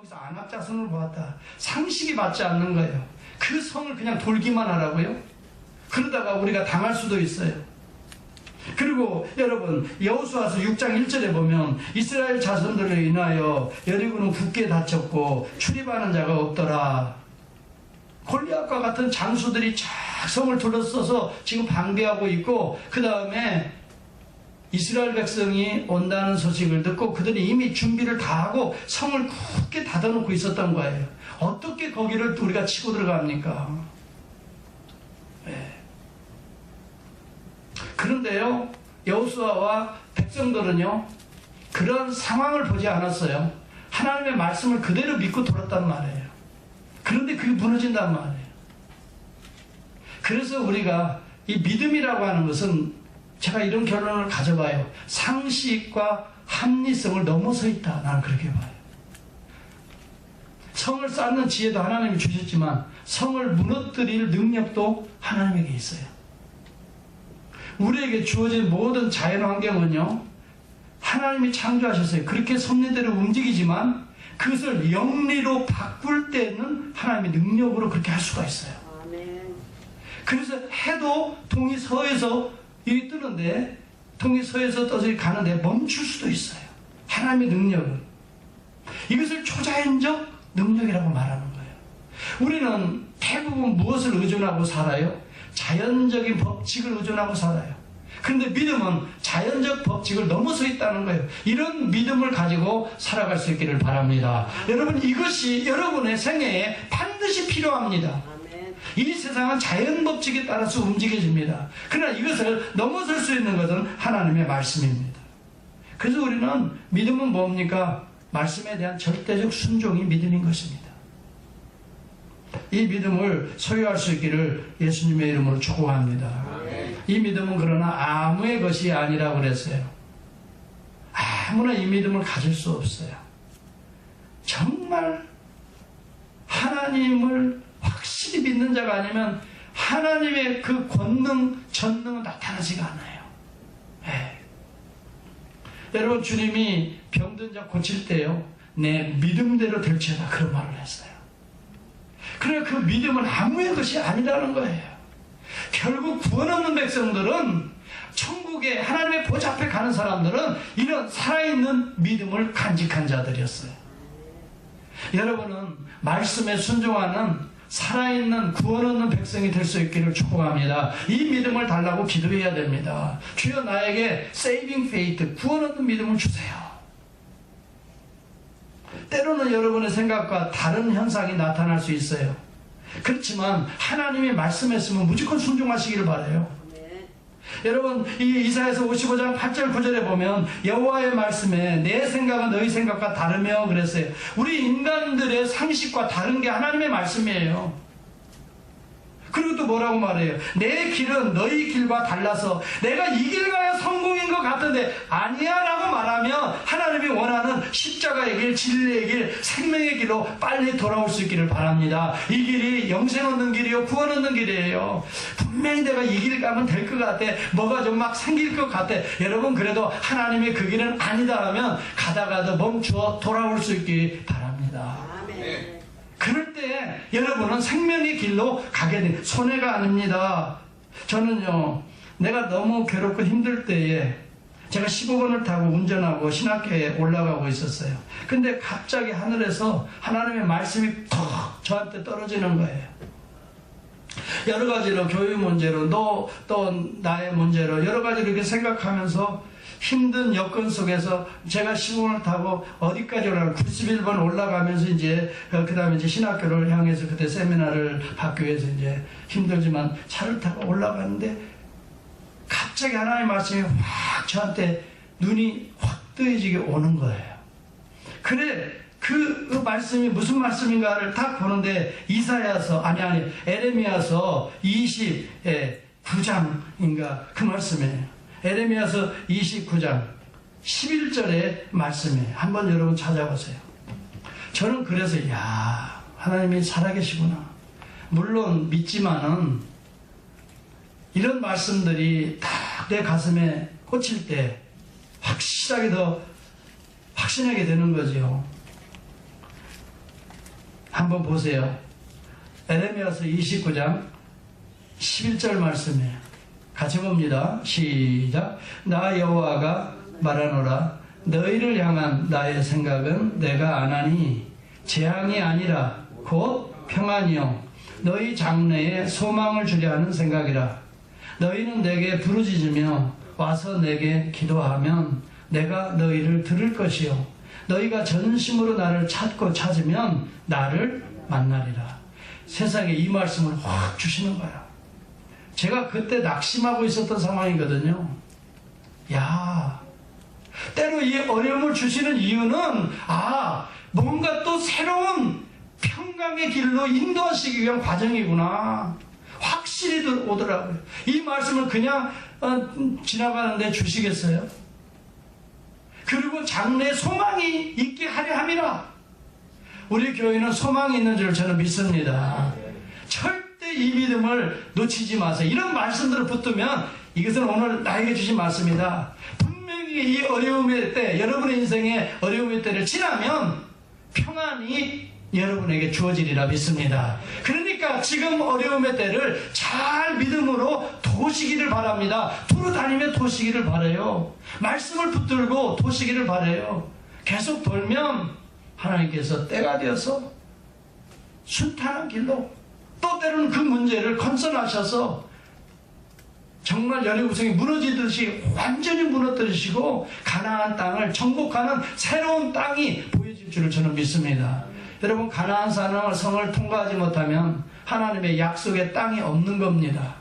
거기서 안압자손을 보았다. 상식이 맞지 않는 거예요. 그 성을 그냥 돌기만 하라고요? 그러다가 우리가 당할 수도 있어요. 그리고 여러분 여호수아서 6장 1절에 보면 이스라엘 자손들을 인하여 여리고는 굳게 닫혔고 출입하는 자가 없더라. 골리앗과 같은 장수들이 쫙 성을 둘러싸서 지금 방비하고 있고, 그 다음에 이스라엘 백성이 온다는 소식을 듣고 그들이 이미 준비를 다 하고 성을 굳게 닫아놓고 있었던 거예요. 어떻게 거기를 우리가 치고 들어갑니까? 네. 그런데요, 여호수아와 백성들은요 그런 상황을 보지 않았어요. 하나님의 말씀을 그대로 믿고 돌았단 말이에요. 그런데 그게 무너진단 말이에요. 그래서 우리가 이 믿음이라고 하는 것은, 제가 이런 결론을 가져봐요. 상식과 합리성을 넘어서 있다. 나는 그렇게 봐요. 성을 쌓는 지혜도 하나님이 주셨지만 성을 무너뜨릴 능력도 하나님에게 있어요. 우리에게 주어진 모든 자연환경은요 하나님이 창조하셨어요. 그렇게 섭리대로 움직이지만 그것을 영리로 바꿀 때는 하나님의 능력으로 그렇게 할 수가 있어요. 아멘. 그래서 해도 동서에서 이 뜨는데, 동서에서 떠서 가는데 멈출 수도 있어요. 하나님의 능력은. 이것을 초자연적 능력이라고 말하는 거예요. 우리는 대부분 무엇을 의존하고 살아요? 자연적인 법칙을 의존하고 살아요. 그런데 믿음은 자연적 법칙을 넘어서 있다는 거예요. 이런 믿음을 가지고 살아갈 수 있기를 바랍니다. 여러분, 이것이 여러분의 생애에 반드시 필요합니다. 이 세상은 자연 법칙에 따라서 움직여집니다. 그러나 이것을 넘어설 수 있는 것은 하나님의 말씀입니다. 그래서 우리는 믿음은 뭡니까? 말씀에 대한 절대적 순종이 믿음인 것입니다. 이 믿음을 소유할 수 있기를 예수님의 이름으로 축복합니다. 이 믿음은 그러나 아무의 것이 아니라고 그랬어요. 아무나 이 믿음을 가질 수 없어요. 정말 하나님을 확실히 믿는 자가 아니면 하나님의 그 권능, 전능은 나타나지가 않아요. 네. 여러분, 주님이 병든 자 고칠 때요, 내 믿음대로 될지어다, 그런 말을 했어요. 그래, 그 믿음은 아무의 것이 아니라는 거예요. 결국 구원 없는 백성들은, 천국에 하나님의 보좌 앞에 가는 사람들은 이런 살아있는 믿음을 간직한 자들이었어요. 여러분은 말씀에 순종하는 살아있는 구원 얻는 백성이 될 수 있기를 축복합니다. 이 믿음을 달라고 기도해야 됩니다. 주여, 나에게 saving faith, 구원 얻는 믿음을 주세요. 때로는 여러분의 생각과 다른 현상이 나타날 수 있어요. 그렇지만 하나님이 말씀했으면 무조건 순종하시기를 바라요. 여러분, 이 이사야서 55장 8절 9절에 보면 여호와의 말씀에 내 생각은 너희 생각과 다르며 그랬어요. 우리 인간들의 상식과 다른 게 하나님의 말씀이에요. 그리고 또 뭐라고 말해요? 내 길은 너희 길과 달라서 내가 이 길 가야 성공인 것 같은데 아니야 라고 말하면 하나님이 원하는 십자가의 길, 진리의 길, 생명의 길로 빨리 돌아올 수 있기를 바랍니다. 이 길이 영생 얻는 길이요, 구원 얻는 길이에요. 분명히 내가 이 길 가면 될 것 같아, 뭐가 좀 막 생길 것 같아. 여러분, 그래도 하나님의 그 길은 아니다 하면 가다가도 멈추어 돌아올 수 있기 바랍니다. 아멘. 그럴 때 여러분은 생명의 길로 가게 돼. 손해가 아닙니다. 저는요, 내가 너무 괴롭고 힘들 때에 제가 15번을 타고 운전하고 신학교에 올라가고 있었어요. 근데 갑자기 하늘에서 하나님의 말씀이 턱 저한테 떨어지는 거예요. 여러 가지로, 교육 문제로, 또 나의 문제로 여러 가지로 이렇게 생각하면서 힘든 여건 속에서 제가 시공을 타고 어디까지 올라가면 91번 올라가면서 그 다음에 신학교를 향해서 그때 세미나를 받기 위해서 힘들지만 차를 타고 올라가는데 갑자기 하나님의 말씀이 확 저한테 눈이 확 뜨여지게 오는 거예요. 그래, 그 말씀이 무슨 말씀인가를 딱 보는데 에레미야서 29장인가 그 말씀이에요. 에레미야서 29장 11절의 말씀이에요. 한번 여러분 찾아보세요. 저는 그래서 하나님이 살아계시구나. 물론 믿지만은 이런 말씀들이 딱 내 가슴에 꽂힐 때 확실하게 더 확신하게 되는 거죠. 한번 보세요. 에레미야서 29장 11절 말씀이에요. 같이 봅니다. 시작. 나 여호와가 말하노라. 너희를 향한 나의 생각은 내가 안하니 재앙이 아니라 곧 평안이요 너희 장래에 소망을 주려 하는 생각이라. 너희는 내게 부르짖으며 와서 내게 기도하면 내가 너희를 들을 것이요 너희가 전심으로 나를 찾고 찾으면 나를 만나리라. 세상에 이 말씀을 확 주시는 거야. 제가 그때 낙심하고 있었던 상황이거든요. 야, 때로 이 어려움을 주시는 이유는 뭔가 또 새로운 평강의 길로 인도하시기 위한 과정이구나. 확실히 오더라고요. 이 말씀을 그냥 지나가는데 주시겠어요? 그리고 장래에 소망이 있게 하려 함이라. 우리 교회는 소망이 있는 줄 저는 믿습니다. 절대 이 믿음을 놓치지 마세요. 이런 말씀들을 붙들면 이것은 오늘 나에게 주신 말씀이다. 분명히 이 어려움의 때, 여러분의 인생의 어려움의 때를 지나면 평안이 여러분에게 주어지리라 믿습니다. 그러니까 지금 어려움의 때를 잘 믿음으로 도시기를 바랍니다. 두루 다니며 도시기를 바라요. 말씀을 붙들고 도시기를 바라요. 계속 돌면 하나님께서 때가 되어서 순탄한 길로, 또 때로는 그 문제를 건설하셔서 정말 여리고성이 무너지듯이 완전히 무너뜨리시고 가나안 땅을 정복하는 새로운 땅이 보여질 줄을 저는 믿습니다. 여러분, 가나안 성을 통과하지 못하면 하나님의 약속의 땅이 없는 겁니다.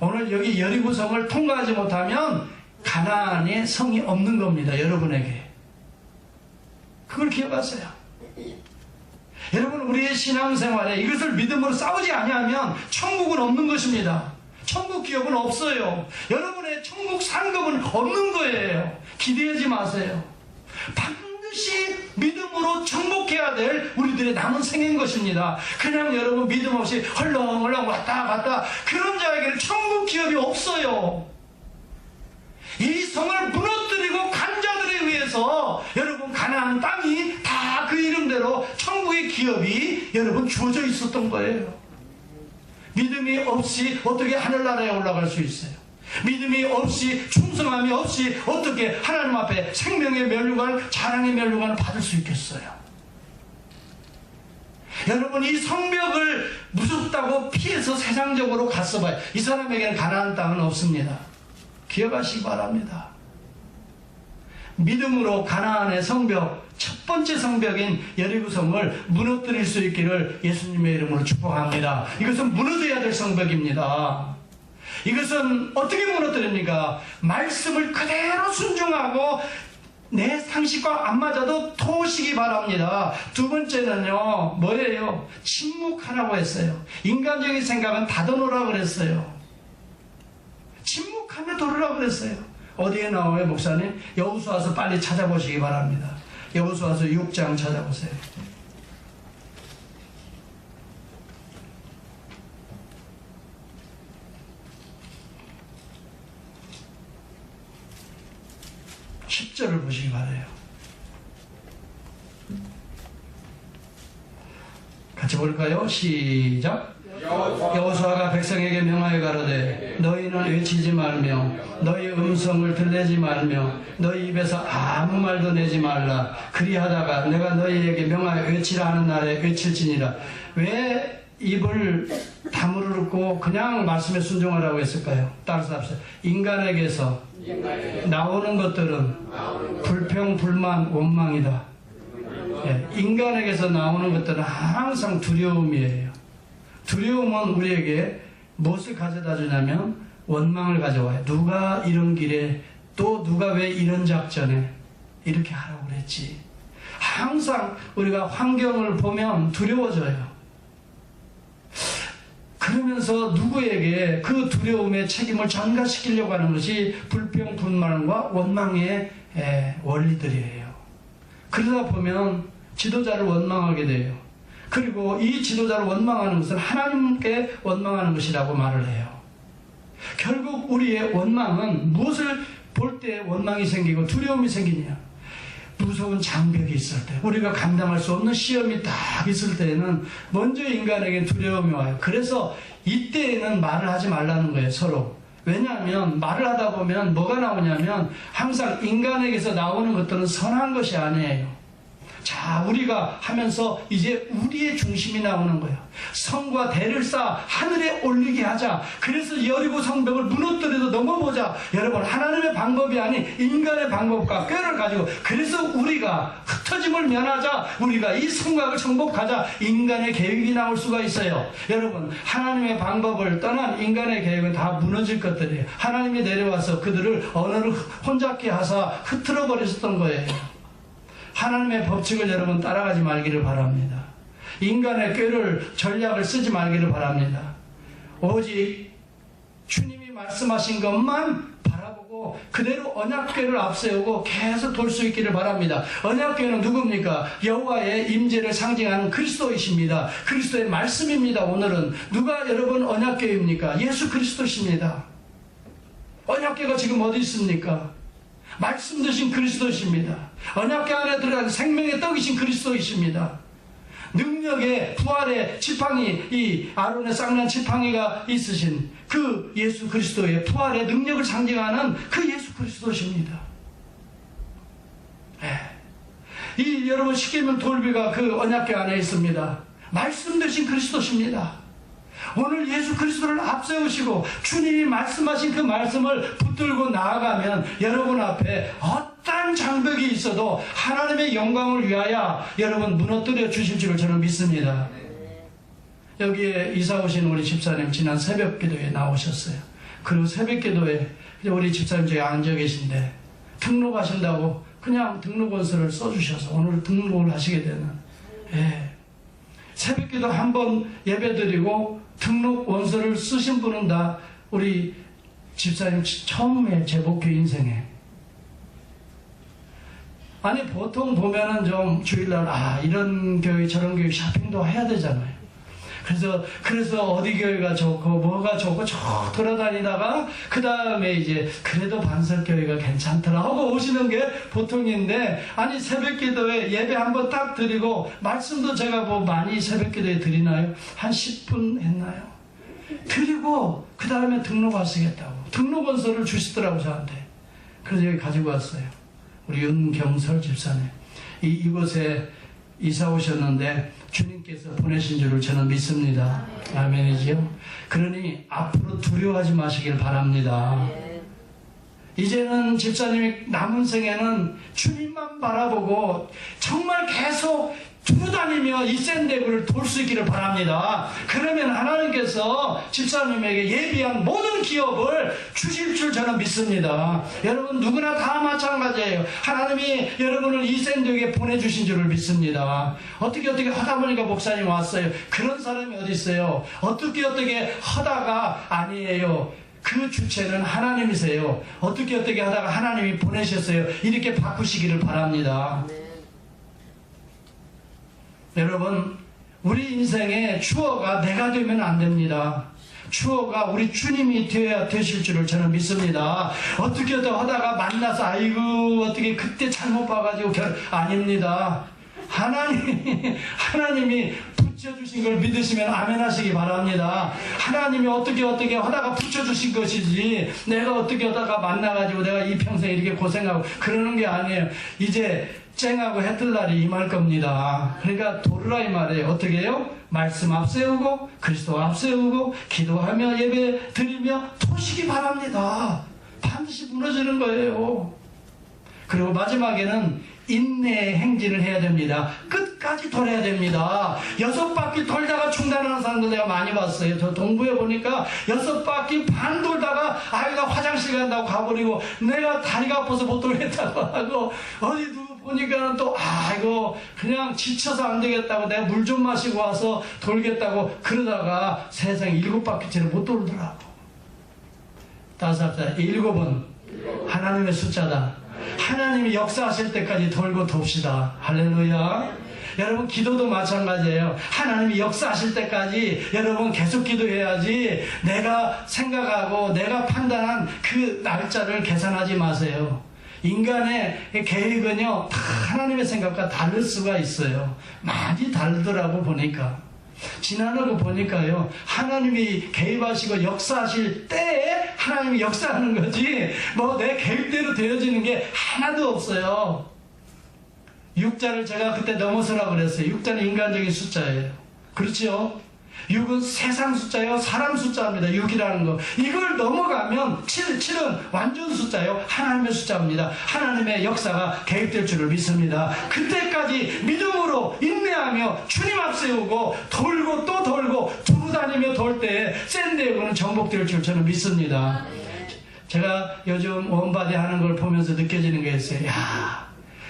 오늘 여기 여리고성을 통과하지 못하면 가나안의 성이 없는 겁니다. 여러분에게. 그걸 기억하세요. 여러분, 우리의 신앙생활에 이것을 믿음으로 싸우지 아니하면 천국은 없는 것입니다. 천국 기업은 없어요. 여러분의 천국 상급은 없는 거예요. 기대하지 마세요. 반드시 믿음으로 정복해야 될 우리들의 남은 생인 것입니다. 그냥 여러분 믿음 없이 헐렁헐렁 왔다 갔다 그런 자에게는 천국 기업이 없어요. 이 성을 무너뜨리고 간 자들에 의해서 여러분 가나안 땅이 다 그 이름대로 천국의 기업이 여러분 주어져 있었던 거예요. 믿음이 없이 어떻게 하늘나라에 올라갈 수 있어요? 믿음이 없이, 충성함이 없이 어떻게 하나님 앞에 생명의 면류관, 자랑의 면류관을 받을 수 있겠어요? 여러분, 이 성벽을 무섭다고 피해서 세상적으로 갔어 봐요. 이 사람에게는 가나안 땅은 없습니다. 기억하시기 바랍니다. 믿음으로 가나안의 성벽, 첫 번째 성벽인 여리고성을 무너뜨릴 수 있기를 예수님의 이름으로 축복합니다. 이것은 무너져야 될 성벽입니다. 이것은 어떻게 무너뜨립니까? 말씀을 그대로 순종하고 내 상식과 안 맞아도 토시기 바랍니다. 두 번째는요, 뭐예요? 침묵하라고 했어요. 인간적인 생각은 닫아놓으라고 그랬어요. 침묵하며 돌으라고 그랬어요. 어디에 나와요, 목사님? 여호수아서 빨리 찾아보시기 바랍니다. 여호수아서 6장 찾아보세요. (10절을) 보시기 바라요. 같이 볼까요? 시작. 여호수아가 백성에게 명하여 가로되 너희는 외치지 말며 너희 음성을 들내지 말며 너희 입에서 아무 말도 내지 말라. 그리하다가 내가 너희에게 명하여 외치라 하는 날에 외칠지니라. 왜 입을 다무르고 그냥 말씀에 순종하라고 했을까요? 따라서 합시다. 인간에게서 나오는 것들은 불평, 불만, 원망이다. 인간에게서 나오는 것들은 항상 두려움이에요. 두려움은 우리에게 무엇을 가져다 주냐면 원망을 가져와요. 누가 이런 길에, 또 누가 왜 이런 작전에 이렇게 하라고 그랬지. 항상 우리가 환경을 보면 두려워져요. 그러면서 누구에게 그 두려움의 책임을 전가시키려고 하는 것이 불평, 분만과 원망의 원리들이에요. 그러다 보면 지도자를 원망하게 돼요. 그리고 이 지도자를 원망하는 것은 하나님께 원망하는 것이라고 말을 해요. 결국 우리의 원망은 무엇을 볼 때 원망이 생기고 두려움이 생기냐? 무서운 장벽이 있을 때, 우리가 감당할 수 없는 시험이 딱 있을 때에는 먼저 인간에게 두려움이 와요. 그래서 이때에는 말을 하지 말라는 거예요, 서로. 왜냐하면 말을 하다 보면 뭐가 나오냐면 항상 인간에게서 나오는 것들은 선한 것이 아니에요. 자, 우리가 하면서 이제 우리의 중심이 나오는 거예요. 성과 대를 쌓아 하늘에 올리게 하자. 그래서 여리고 성벽을 무너뜨려도 넘어보자. 여러분, 하나님의 방법이 아닌 인간의 방법과 꾀를 가지고, 그래서 우리가 흩어짐을 면하자. 우리가 이 성곽을 정복하자. 인간의 계획이 나올 수가 있어요. 여러분, 하나님의 방법을 떠난 인간의 계획은 다 무너질 것들이에요. 하나님이 내려와서 그들을 언어를 혼잡게 하사 흐트러 버리셨던 거예요. 하나님의 법칙을 여러분 따라가지 말기를 바랍니다. 인간의 꾀를, 전략을 쓰지 말기를 바랍니다. 오직 주님이 말씀하신 것만 바라보고 그대로 언약궤를 앞세우고 계속 돌 수 있기를 바랍니다. 언약궤는 누굽니까? 여호와의 임재를 상징하는 그리스도이십니다. 그리스도의 말씀입니다. 오늘은 누가 여러분 언약궤입니까? 예수 그리스도십니다. 언약궤가 지금 어디 있습니까? 말씀 되신 그리스도이십니다. 언약궤 안에 들어간 생명의 떡이신 그리스도이십니다. 능력의 부활의 지팡이, 이 아론의 쌍난 지팡이가 있으신 그 예수 그리스도의 부활의 능력을 상징하는 그 예수 그리스도십니다. 이 여러분 십계명 돌비가 그 언약궤 안에 있습니다. 말씀 되신 그리스도십니다. 오늘 예수 그리스도를 앞세우시고 주님이 말씀하신 그 말씀을 붙들고 나아가면 여러분 앞에 어떤 장벽이 있어도 하나님의 영광을 위하여 여러분 무너뜨려 주실 줄을 저는 믿습니다. 여기에 이사 오신 우리 집사님 지난 새벽 기도에 나오셨어요. 그리고 새벽 기도에 우리 집사님 저기 앉아 계신데 등록하신다고 그냥 등록원서를 써주셔서 오늘 등록을 하시게 되는, 새벽 기도 한번 예배드리고 등록 원서를 쓰신 분은 다 우리 집사님 처음에 제복교 인생에. 아니 보통 보면은 좀 주일날 이런 교회 저런 교회 쇼핑도 해야 되잖아요. 그래서 어디 교회가 좋고 뭐가 좋고 쭉 돌아다니다가 그 다음에 이제 그래도 반석교회가 괜찮더라 하고 오시는 게 보통인데, 아니 새벽기도에 예배 한번 딱 드리고 말씀도 제가 뭐 많이 새벽기도에 드리나요? 한 10분 했나요? 드리고 그 다음에 등록하시겠다고 등록원서를 주시더라고 저한테. 그래서 여기 가지고 왔어요. 우리 윤경설 집사님 이곳에 이사 오셨는데 주님께서 보내신 줄을 저는 믿습니다. 아멘이지요? 그러니 앞으로 두려워하지 마시길 바랍니다. 이제는 집사님이 남은 생에는 주님만 바라보고 정말 계속 두루다니며 이 샌데그를 돌 수 있기를 바랍니다. 그러면 하나님께서 집사님에게 예비한 모든 기업을 주실 줄 저는 믿습니다. 여러분 누구나 다 마찬가지예요. 하나님이 여러분을 이 샌데그에 보내주신 줄을 믿습니다. 어떻게 하다 보니까 목사님 왔어요. 그런 사람이 어디 있어요? 어떻게 하다가 아니에요. 그 주체는 하나님이세요. 어떻게 하다가 하나님이 보내셨어요. 이렇게 바꾸시기를 바랍니다. 여러분, 우리 인생의 주어가 내가 되면 안 됩니다. 주어가 우리 주님이 되실 줄을 저는 믿습니다. 어떻게 하다가 만나서 어떻게 그때 잘못 봐가지고 아닙니다. 하나님이 붙여주신 걸 믿으시면 아멘 하시기 바랍니다. 하나님이 어떻게 하다가 붙여주신 것이지 내가 어떻게 하다가 만나가지고 내가 이 평생 이렇게 고생하고 그러는 게 아니에요. 이제 쨍하고 해뜰 날이 임할 겁니다. 그러니까 도르라 이 말이에요. 어떻게 해요? 말씀 앞세우고 그리스도 앞세우고 기도하며 예배 드리며 토시기 바랍니다. 반드시 무너지는 거예요. 그리고 마지막에는 인내의 행진을 해야 됩니다. 끝까지 돌아야 됩니다. 6바퀴 돌다가 중단하는 사람들 내가 많이 봤어요. 저 동부에 보니까 6바퀴 반 돌다가 나 화장실 간다고 가버리고 내가 다리가 아파서 못 돌겠다고 하고 어디 누구 보니까 또 이거 그냥 지쳐서 안 되겠다고 내가 물 좀 마시고 와서 돌겠다고 그러다가 세상 7바퀴째를 못 돌더라고. 7은 하나님의 숫자다. 하나님이 역사하실 때까지 돌고 돕시다. 할렐루야. 여러분 기도도 마찬가지예요. 하나님이 역사하실 때까지 여러분 계속 기도해야지 내가 생각하고 내가 판단한 그 날짜를 계산하지 마세요. 인간의 계획은요, 다 하나님의 생각과 다를 수가 있어요. 많이 다르더라고 보니까. 지나는 거 보니까요, 하나님이 개입하시고 역사하실 때에 하나님이 역사하는 거지, 뭐 내 계획대로 되어지는 게 하나도 없어요. 6자를 제가 그때 넘어서라고 그랬어요. 6자는 인간적인 숫자예요. 그렇죠? 6은 세상 숫자예요. 사람 숫자입니다. 6이라는 거. 이걸 넘어가면 7은 완전 숫자예요. 하나님의 숫자입니다. 하나님의 역사가 개입될 줄을 믿습니다. 그때까지 믿음으로 인내하며 주님 앞세우고 돌고 또 돌고 두루 다니며 돌 때에 샌디에고는 정복될 줄 저는 믿습니다. 제가 요즘 원바디 하는 걸 보면서 느껴지는 게 있어요. 야,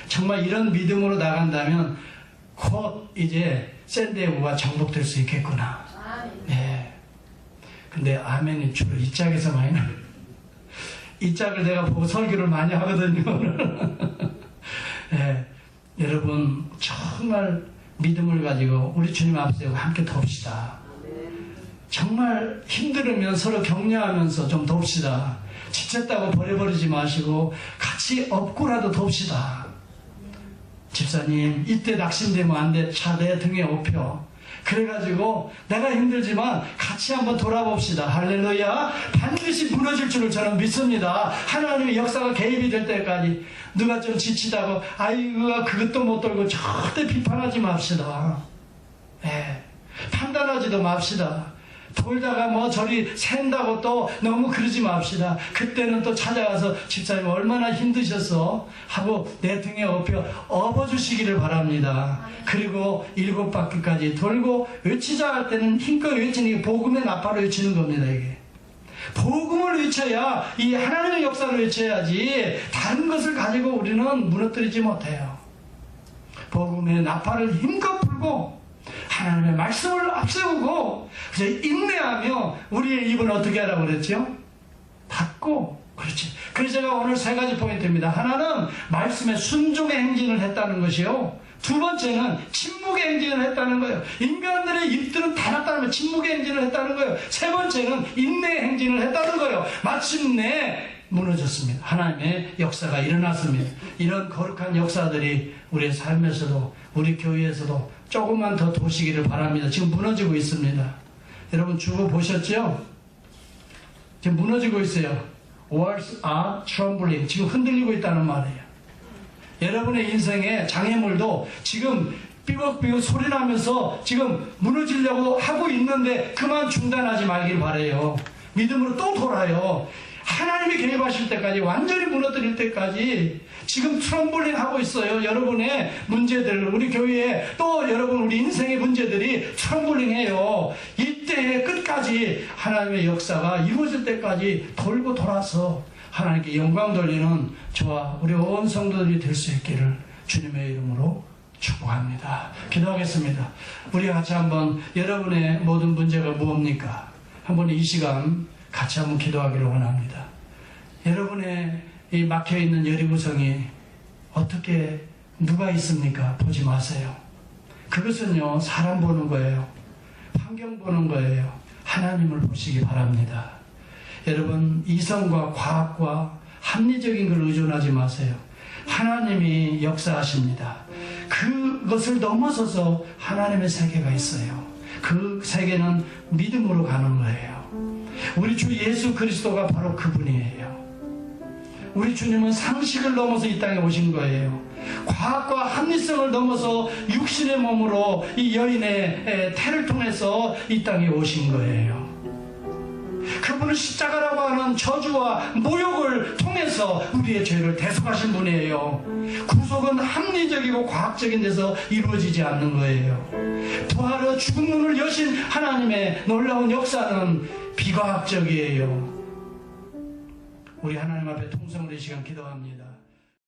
정말 이런 믿음으로 나간다면 곧 이제 샌디에고가 정복될 수 있겠구나. 네. 근데 아멘이 주로 이 짝에서 많이 나요. 이 짝을 내가 보고 설교를 많이 하거든요. 네. 여러분 정말 믿음을 가지고 우리 주님 앞에 함께 돕시다. 정말 힘들으면 서로 격려하면서 좀 돕시다. 지쳤다고 버려버리지 마시고 같이 업고라도 돕시다. 집사님, 이때 낙심되면 안 돼. 차 내 등에 업혀. 그래가지고 내가 힘들지만 같이 한번 돌아봅시다. 할렐루야. 반드시 무너질 줄을 저는 믿습니다. 하나님의 역사가 개입이 될 때까지 누가 좀 지치다고 아이고 그것도 못 돌고 절대 비판하지 맙시다. 네. 판단하지도 맙시다. 돌다가 뭐 저리 샌다고 또 너무 그러지 맙시다. 그때는 또 찾아가서 집사님 얼마나 힘드셨어? 하고 내 등에 업어주시기를 바랍니다. 그리고 7바퀴까지 돌고 외치자 할 때는 힘껏 외치는 게 복음의 나팔을 외치는 겁니다. 이게 복음을 외쳐야 이 하나님의 역사를 외쳐야지 다른 것을 가지고 우리는 무너뜨리지 못해요. 복음의 나팔을 힘껏 불고 하나님의 말씀을 앞세우고 인내하며 우리의 입은 어떻게 하라고 그랬죠? 닫고. 그렇지. 그래서 제가 오늘 3가지 포인트입니다. 하나는 말씀의 순종의 행진을 했다는 것이요. 두 번째는 침묵의 행진을 했다는 거예요. 인간들의 입들은 닫았다는 침묵의 행진을 했다는 거예요. 세 번째는 인내의 행진을 했다는 거예요. 마침내 무너졌습니다. 하나님의 역사가 일어났습니다. 이런 거룩한 역사들이 우리의 삶에서도 우리 교회에서도 조금만 더 도시기를 바랍니다. 지금 무너지고 있습니다. 여러분 주보 보셨죠? 지금 무너지고 있어요. Walls are trembling. 지금 흔들리고 있다는 말이에요. 여러분의 인생의 장애물도 지금 삐걱삐걱 소리 나면서 지금 무너지려고 하고 있는데 그만 중단하지 말길 바라요. 믿음으로 또 돌아요. 하나님이 개입하실 때까지 완전히 무너뜨릴 때까지 지금 트럼블링 하고 있어요. 여러분의 문제들, 우리 교회에 또 여러분 우리 인생의 문제들이 트럼블링 해요. 이때의 끝까지 하나님의 역사가 이루어질 때까지 돌고 돌아서 하나님께 영광 돌리는 저와 우리 온 성도들이 될 수 있기를 주님의 이름으로 축복합니다. 기도하겠습니다. 우리 같이 한번 여러분의 모든 문제가 무엇입니까? 한번 이 시간 같이 한번 기도하기를 원합니다. 여러분의 이 막혀있는 여리구성이 어떻게 누가 있습니까? 보지 마세요. 그것은요 사람 보는 거예요. 환경 보는 거예요. 하나님을 보시기 바랍니다. 여러분 이성과 과학과 합리적인 걸 의존하지 마세요. 하나님이 역사하십니다. 그것을 넘어서서 하나님의 세계가 있어요. 그 세계는 믿음으로 가는 거예요. 우리 주 예수 그리스도가 바로 그분이에요. 우리 주님은 상식을 넘어서 이 땅에 오신 거예요. 과학과 합리성을 넘어서 육신의 몸으로 이 여인의 태를 통해서 이 땅에 오신 거예요. 그분은 십자가라고 하는 저주와 모욕을 통해서 우리의 죄를 대속하신 분이에요. 구속은 합리적이고 과학적인 데서 이루어지지 않는 거예요. 부활의 죽은 눈을 여신 하나님의 놀라운 역사는 비과학적이에요. 우리 하나님 앞에 통성으로 이 시간 기도합니다.